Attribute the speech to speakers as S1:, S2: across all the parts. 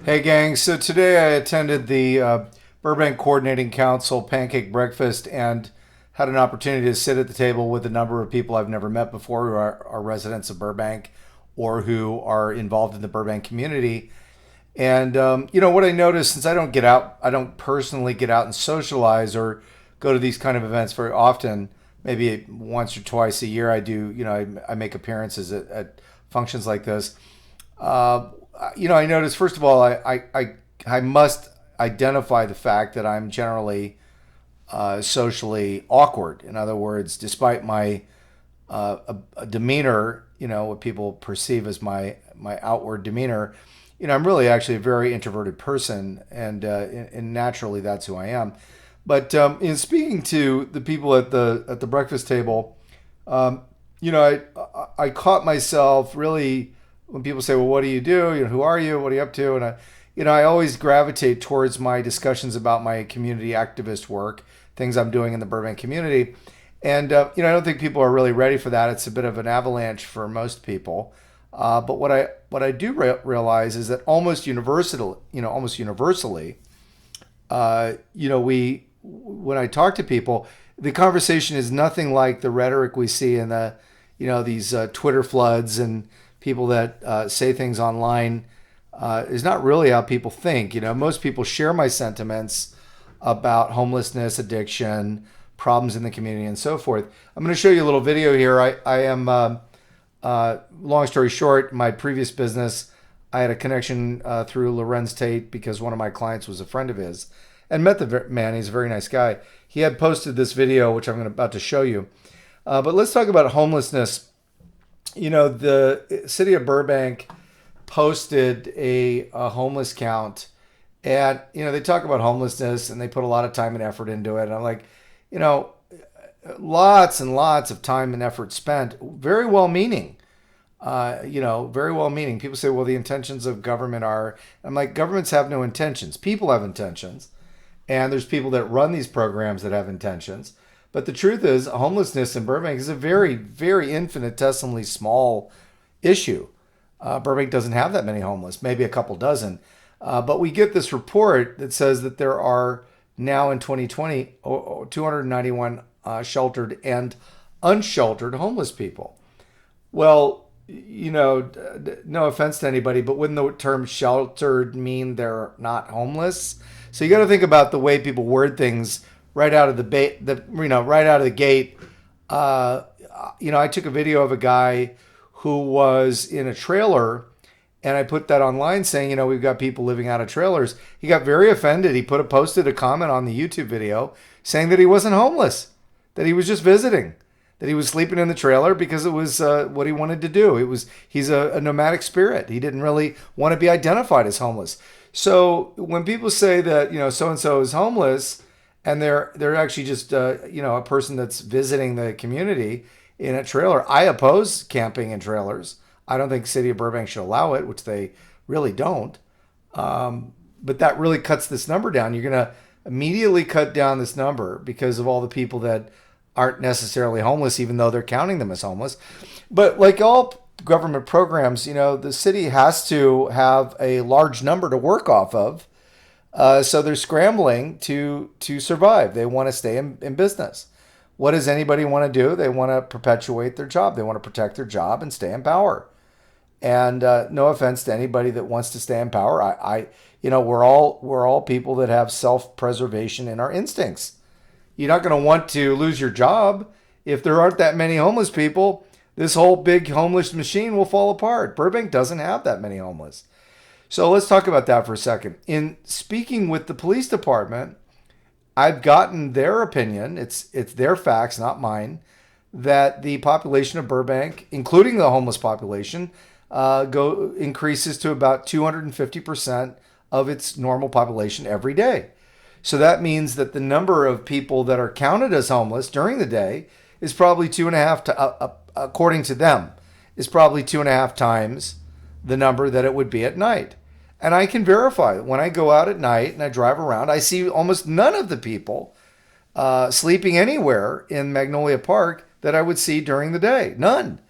S1: Hey, gang. So today I attended the Burbank Coordinating Council pancake breakfast and had an opportunity to sit at the table with a number of people I've never met before who are residents of Burbank or who are involved in the Burbank community. And, what I noticed, since I don't get out, I don't personally get out and socialize or go to these kind of events very often. Maybe once or twice a year I do, I make appearances at functions like this. Uh, I noticed, first of all, I must identify the fact that I'm generally socially awkward. In other words, despite my a demeanor, what people perceive as my outward demeanor, I'm really actually a very introverted person, and naturally that's who I am. But in speaking to the people at the breakfast table, um, I caught myself really when people say, "Well, what do you do? Who are you? What are you up to?" And I always gravitate towards my discussions about my community activist work, things I'm doing in the Burbank community. And I don't think people are really ready for that. It's a bit of an avalanche for most people. But what I do realize is that almost universally, we when I talk to people, the conversation is nothing like the rhetoric we see in these Twitter floods and people that say things online. Is not really how people think. Most people share my sentiments about homelessness, addiction, problems in the community, and so forth. I'm going to show you a little video here. I am, long story short, my previous business, I had a connection through Lorenz Tate because one of my clients was a friend of his and met the man. He's a very nice guy. He had posted this video, which I'm about to show you. But let's talk about homelessness. The city of Burbank posted a homeless count, and they talk about homelessness and they put a lot of time and effort into it. And I'm like, you know, lots and lots of time and effort spent, very well meaning. Very well meaning. People say, well, the intentions of government are. I'm like, governments have no intentions. People have intentions, and there's people that run these programs that have intentions. But the truth is, homelessness in Burbank is a very, very infinitesimally small issue. Burbank doesn't have that many homeless, maybe a couple dozen. But we get this report that says that there are now in 2020 291 sheltered and unsheltered homeless people. Well, no offense to anybody, but wouldn't the term sheltered mean they're not homeless? So you got to think about the way people word things right out of right out of the gate. I took a video of a guy who was in a trailer, and I put that online saying, we've got people living out of trailers. He got very offended. He posted a comment on the YouTube video saying that he wasn't homeless, that he was just visiting, that he was sleeping in the trailer because it was what he wanted to do. He's a nomadic spirit. He didn't really want to be identified as homeless. So when people say that so and so is homeless, and they're actually just a person that's visiting the community in a trailer, I oppose camping in trailers. I don't think City of Burbank should allow it, which they really don't. But that really cuts this number down. You're going to immediately cut down this number because of all the people that aren't necessarily homeless, even though they're counting them as homeless. But like all government programs, the city has to have a large number to work off of. So they're scrambling to survive. They want to stay in business. What does anybody want to do? They want to perpetuate their job. They want to protect their job and stay in power. And no offense to anybody that wants to stay in power. We're all people that have self-preservation in our instincts. You're not going to want to lose your job. If there aren't that many homeless people, this whole big homeless machine will fall apart. Burbank doesn't have that many homeless. So let's talk about that for a second. In speaking with the police department, I've gotten their opinion. It's their facts, not mine, that the population of Burbank, including the homeless population, increases to about 250% of its normal population every day. So that means that the number of people that are counted as homeless during the day is probably two and a half to, according to them, is probably 2.5 times the number that it would be at night. And I can verify that when I go out at night and I drive around, I see almost none of the people sleeping anywhere in Magnolia Park that I would see during the day. None.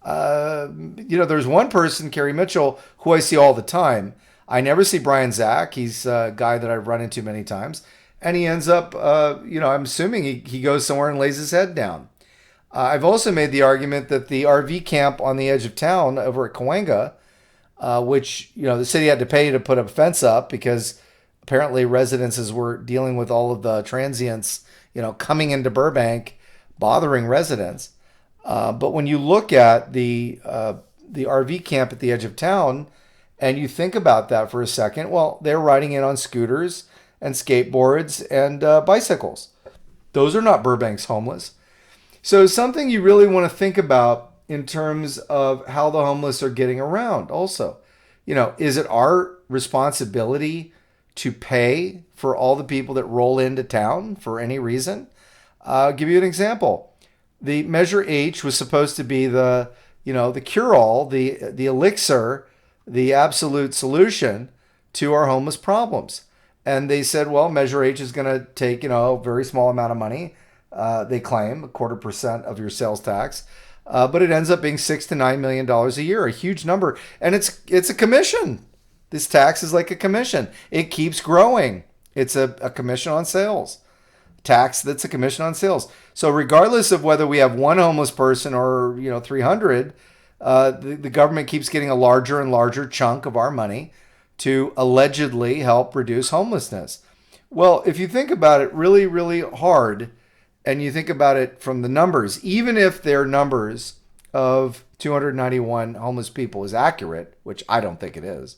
S1: There's one person, Carrie Mitchell, who I see all the time. I never see Brian Zach. He's a guy that I've run into many times. And he ends up, I'm assuming he goes somewhere and lays his head down. I've also made the argument that the RV camp on the edge of town over at Cahuenga, which, the city had to pay to put a fence up because apparently residences were dealing with all of the transients, coming into Burbank, bothering residents. But when you look at the RV camp at the edge of town and you think about that for a second, well, they're riding in on scooters and skateboards and bicycles. Those are not Burbank's homeless. So something you really want to think about in terms of how the homeless are getting around also. Is it our responsibility to pay for all the people that roll into town for any reason? I'll give you an example. The Measure H was supposed to be the cure-all, the elixir, the absolute solution to our homeless problems. And they said, well, Measure H is going to take, a very small amount of money. They claim 0.25% of your sales tax. But it ends up being $6 to $9 million a year, a huge number. And it's a commission. This tax is like a commission. It keeps growing. It's a commission on sales. Tax that's a commission on sales. So regardless of whether we have one homeless person or 300, the government keeps getting a larger and larger chunk of our money to allegedly help reduce homelessness. Well, if you think about it really, really hard, and you think about it from the numbers, even if their numbers of 291 homeless people is accurate, which I don't think it is,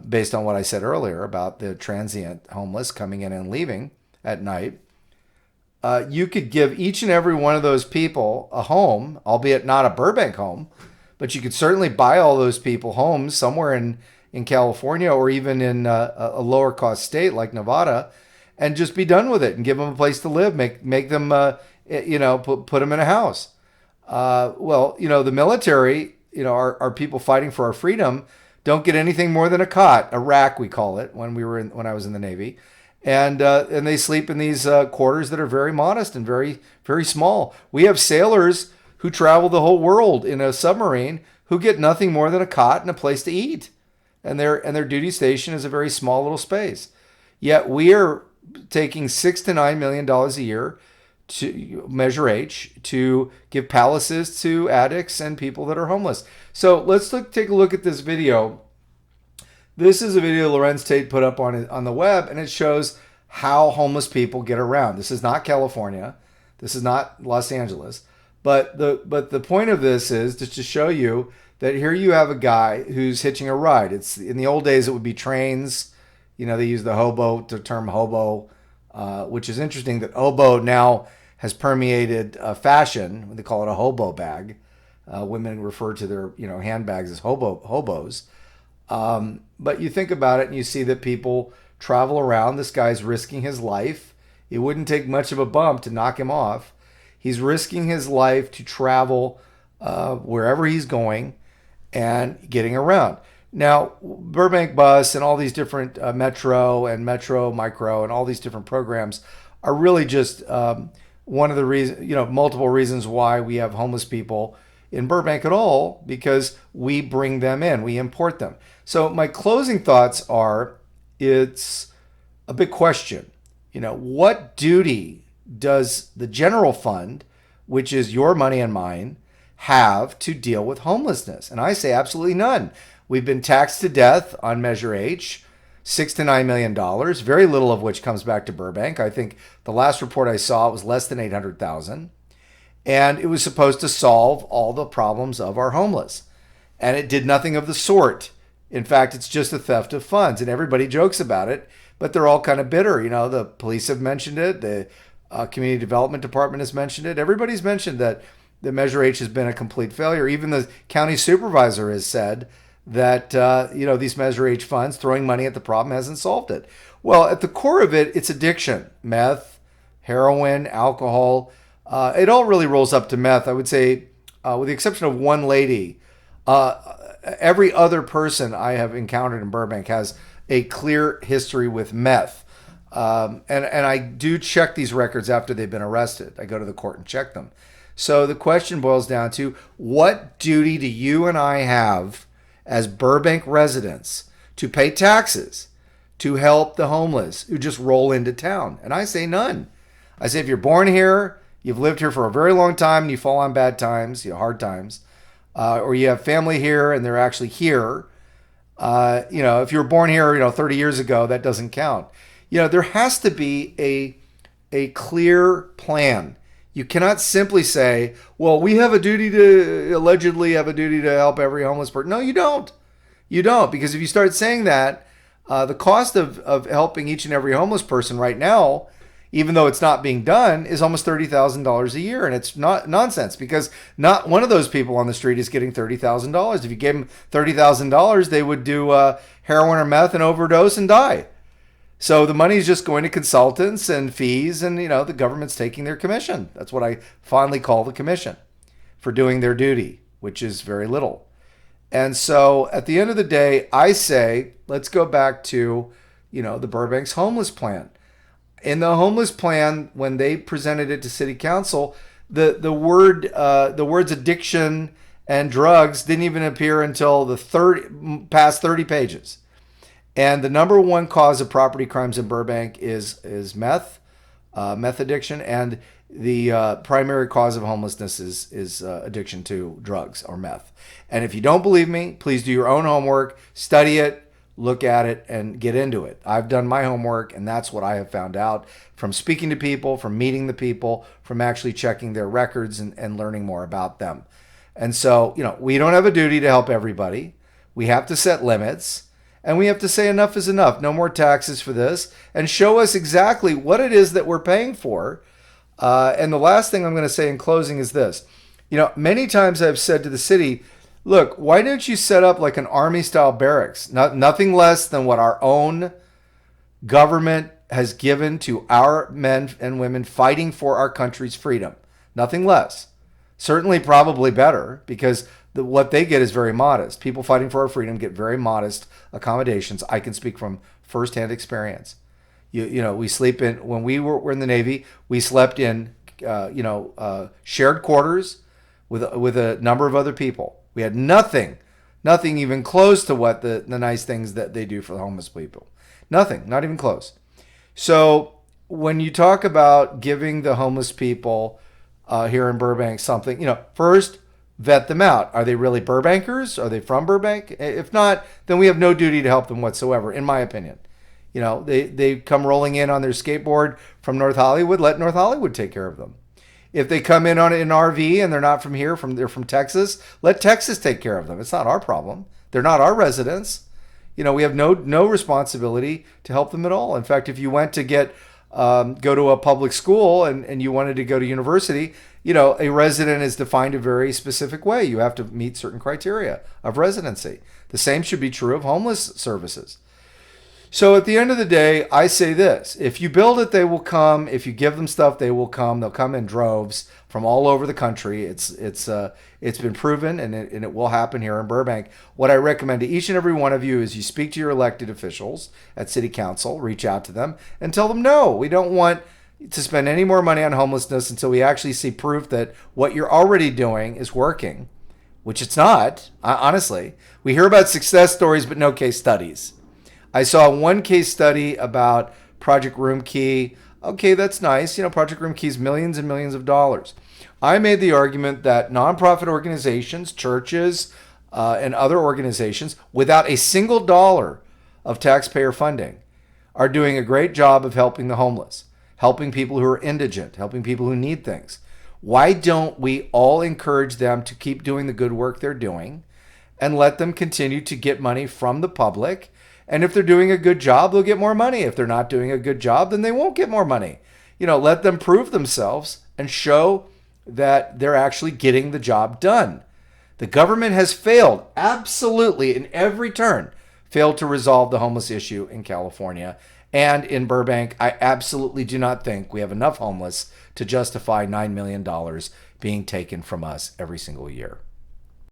S1: based on what I said earlier about the transient homeless coming in and leaving at night, you could give each and every one of those people a home, albeit not a Burbank home, but you could certainly buy all those people homes somewhere in California or even in a lower cost state like Nevada, and just be done with it and give them a place to live, make them, put them in a house. The military, our people fighting for our freedom don't get anything more than a cot, a rack we call it when I was in the Navy, and they sleep in these quarters that are very modest and very, very small. We have sailors who travel the whole world in a submarine who get nothing more than a cot and a place to eat, and their duty station is a very small little space. Yet we are taking $6 to $9 million a year to Measure H to give palaces to addicts and people that are homeless. So let's take a look at this video. This is a video Lorenz Tate put up on the web, and it shows how homeless people get around. This is not California. This is not Los Angeles. But the point of this is just to show you that here you have a guy who's hitching a ride. It's in the old days it would be trains. They use the term hobo, which is interesting that hobo now has permeated fashion. They call it a hobo bag. Women refer to their handbags as hobos. But you think about it and you see that people travel around. This guy's risking his life. It wouldn't take much of a bump to knock him off. He's risking his life to travel wherever he's going and getting around. Now, Burbank Bus and all these different Metro and Metro Micro and all these different programs are really just one of the reasons, multiple reasons why we have homeless people in Burbank at all, because we bring them in, we import them. So my closing thoughts are, it's a big question. What duty does the general fund, which is your money and mine, have to deal with homelessness? And I say absolutely none. We've been taxed to death on Measure H, $6 to $9 million, very little of which comes back to Burbank. I think the last report I saw, it was less than 800,000. And it was supposed to solve all the problems of our homeless. And it did nothing of the sort. In fact, it's just a theft of funds. And everybody jokes about it, but they're all kind of bitter. The police have mentioned it. The Community Development Department has mentioned it. Everybody's mentioned that the Measure H has been a complete failure. Even the county supervisor has said that these Measure H funds, throwing money at the problem, hasn't solved it. Well, at the core of it, it's addiction. Meth, heroin, alcohol. It all really rolls up to meth. I would say, with the exception of one lady, every other person I have encountered in Burbank has a clear history with meth. And I do check these records after they've been arrested. I go to the court and check them. So the question boils down to, what duty do you and I have as Burbank residents to pay taxes to help the homeless who just roll into town? And I say none. I say if you're born here, you've lived here for a very long time, and you fall on bad times, hard times, or you have family here and they're actually here. If you were born here, 30 years ago, that doesn't count. There has to be a clear plan. You cannot simply say, well, we allegedly have a duty to help every homeless person. No, you don't. You don't, because if you start saying that, the cost of helping each and every homeless person right now, even though it's not being done, is almost $30,000 a year. And it's not nonsense, because not one of those people on the street is getting $30,000. If you gave them $30,000, they would do heroin or meth and overdose and die. So the money is just going to consultants and fees, and the government's taking their commission. That's what I fondly call the commission for doing their duty, which is very little. And so at the end of the day, I say, let's go back to, the Burbank's homeless plan. In the homeless plan, when they presented it to city council, the words addiction and drugs didn't even appear until the past 30 pages. And the number one cause of property crimes in Burbank is meth addiction, and the primary cause of homelessness is addiction to drugs or meth. And if you don't believe me, please do your own homework, study it, look at it, and get into it. I've done my homework, and that's what I have found out from speaking to people, from meeting the people, from actually checking their records and learning more about them. And so, we don't have a duty to help everybody. We have to set limits. And we have to say enough is enough. No more taxes for this. And show us exactly what it is that we're paying for. And the last thing I'm going to say in closing is this. Many times I've said to the city, look, why don't you set up like an army-style barracks? Nothing less than what our own government has given to our men and women fighting for our country's freedom. Nothing less. Certainly probably better, because what they get is very modest. People fighting for our freedom get very modest accommodations. I can speak from firsthand experience. We sleep in, when we were in the Navy, we slept in, shared quarters with a number of other people. We had nothing even close to what the nice things that they do for the homeless people. Nothing, not even close. So when you talk about giving the homeless people here in Burbank something, first, vet them out. Are they really Burbankers? Are they from Burbank? If not, then we have no duty to help them whatsoever, in my opinion. They come rolling in on their skateboard from North Hollywood, let North Hollywood take care of them. If they come in on an RV and they're not from here, they're from Texas, let Texas take care of them. It's not our problem. They're not our residents. We have no responsibility to help them at all. In fact, if you went to go to a public school and you wanted to go to university, a resident is defined a very specific way. You have to meet certain criteria of residency. The same should be true of homeless services. So at the end of the day, I say this: if you build it, they will come. If you give them stuff, they will come. They'll come in droves from all over the country. It's been proven, and it will happen here in Burbank. What I recommend to each and every one of you is you speak to your elected officials at City Council, reach out to them, and tell them, no, we don't want to spend any more money on homelessness until we actually see proof that what you're already doing is working, which it's not, honestly. We hear about success stories, but no case studies. I saw one case study about Project Room Key. Okay, that's nice. Project Room Key is millions and millions of dollars. I made the argument that nonprofit organizations, churches, and other organizations, without a single dollar of taxpayer funding, are doing a great job of helping the homeless, helping people who are indigent, helping people who need things. Why don't we all encourage them to keep doing the good work they're doing and let them continue to get money from the public? And if they're doing a good job, they'll get more money. If they're not doing a good job, then they won't get more money. Let them prove themselves and show that they're actually getting the job done. The government has failed, absolutely, in every turn, failed to resolve the homeless issue in California. And in Burbank, I absolutely do not think we have enough homeless to justify $9 million being taken from us every single year.